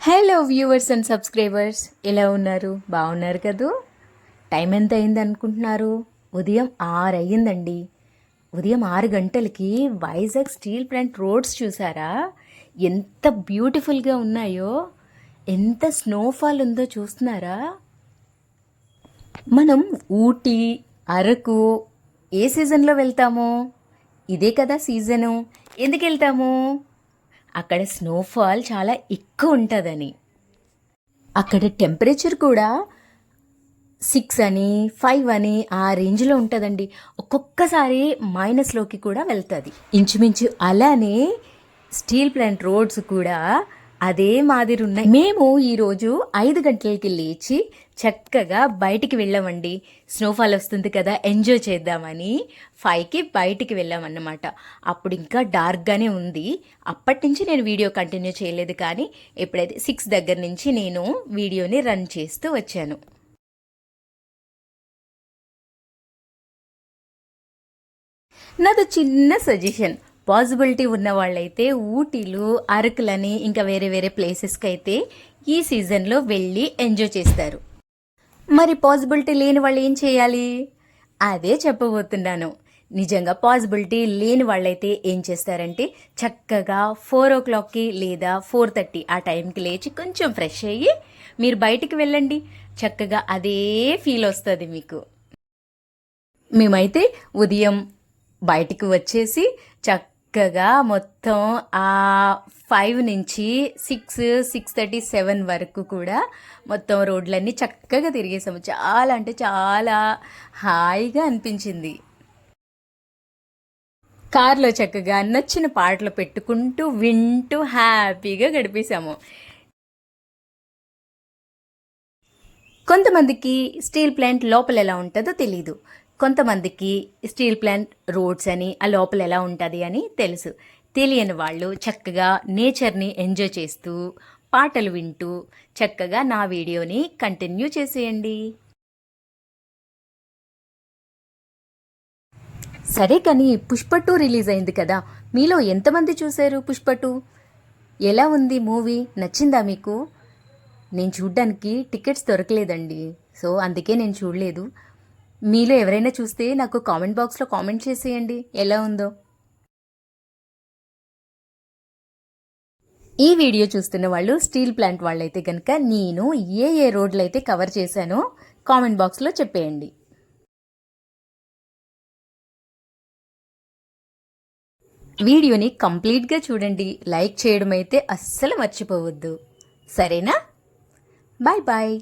Hello viewers and subscribers, ఎలా ఉన్నారు? బాగున్నారు కదూ? టైం ఎంత అయింది అనుకుంటున్నారు? ఉదయం 6 అయ్యిందండి. ఉదయం 6 గంటలకి వైజాగ్ స్టీల్ ప్లాంట్ రోడ్స్ చూసారా? ఎంత బ్యూటిఫుల్గా ఉన్నాయో, ఎంత స్నోఫాల్ ఉందో చూస్తున్నారా? మనం ఊటీ, అరకు ఏ సీజన్లో వెళ్తాము? ఇదే కదా సీజను. ఎందుకు వెళ్తాము? అక్కడ స్నోఫాల్ చాలా ఎక్కువ ఉంటుందని. అక్కడ టెంపరేచర్ కూడా 6 అని 5 అని ఆ రేంజ్లో ఉంటుందండి. ఒక్కొక్కసారి మైనస్లోకి కూడా వెళ్తుంది. ఇంచుమించు అలానే స్టీల్ ప్లాంట్ రోడ్స్ కూడా అదే మాదిరి ఉన్నాయి. మేము ఈరోజు 5 గంటలకి లేచి చక్కగా బయటికి వెళ్ళామండి. స్నోఫాల్ వస్తుంది కదా, ఎంజాయ్ చేద్దామని 5కి బయటికి వెళ్ళామన్నమాట. అప్పుడు ఇంకా డార్క్గానే ఉంది. అప్పటి నుంచి నేను వీడియో కంటిన్యూ చేయలేదు, కానీ ఎప్పుడైతే 6 దగ్గర నుంచి నేను వీడియోని రన్ చేస్తూ వచ్చాను. నాది చిన్న సజెషన్, పాసిబిలిటీ ఉన్న వాళ్ళైతే ఊటీలు, అరకులని ఇంకా వేరే వేరే ప్లేసెస్కి అయితే ఈ సీజన్లో వెళ్ళి ఎంజాయ్ చేస్తారు. మరి పాసిబిలిటీ లేని వాళ్ళు ఏం చేయాలి? అదే చెప్పబోతున్నాను. నిజంగా పాసిబిలిటీ లేని వాళ్ళైతే ఏం చేస్తారంటే చక్కగా 4 o'clockకి లేదా 4:30 ఆ టైంకి లేచి కొంచెం ఫ్రెష్ అయ్యి మీరు బయటికి వెళ్ళండి. చక్కగా అదే ఫీల్ వస్తుంది మీకు. మేమైతే ఉదయం బయటికి వచ్చేసి చక్కగా మొత్తం ఆ 5 నుంచి 6, 6:30, 7 వరకు కూడా మొత్తం రోడ్లన్నీ చక్కగా తిరిగేసాము. చాలా అంటే చాలా హాయిగా అనిపించింది. కార్లో చక్కగా నచ్చిన పాటలు పెట్టుకుంటూ వింటూ హ్యాపీగా గడిపేశాము. కొంతమందికి స్టీల్ ప్లాంట్ లోపల ఎలా ఉంటుందో తెలీదు. కొంతమందికి స్టీల్ ప్లాంట్ రోడ్స్ అని ఆ లోపల ఎలా ఉంటుంది అని తెలుసు. తెలియని వాళ్ళు చక్కగా నేచర్ని ఎంజాయ్ చేస్తూ పాటలు వింటూ చక్కగా నా వీడియోని కంటిన్యూ చేసేయండి. సరే, కానీ పుష్ప 2 రిలీజ్ అయింది కదా, మీలో ఎంతమంది చూశారు పుష్ప 2? ఎలా ఉంది మూవీ? నచ్చిందా మీకు? నేను చూడ్డానికి టికెట్స్ దొరకలేదండి, సో అందుకే నేను చూడలేదు. మీలో ఎవరైనా చూస్తే నాకు కామెంట్ బాక్స్లో కామెంట్ చేసేయండి ఎలా ఉందో. ఈ వీడియో చూస్తున్న వాళ్ళు స్టీల్ ప్లాంట్ వాళ్ళైతే కనుక నేను ఏ ఏ రోడ్లు అయితే కవర్ చేశానో కామెంట్ బాక్స్లో చెప్పేయండి. వీడియోని కంప్లీట్గా చూడండి. లైక్ చేయడం అయితే అస్సలు మర్చిపోవద్దు. సరేనా? Bye bye.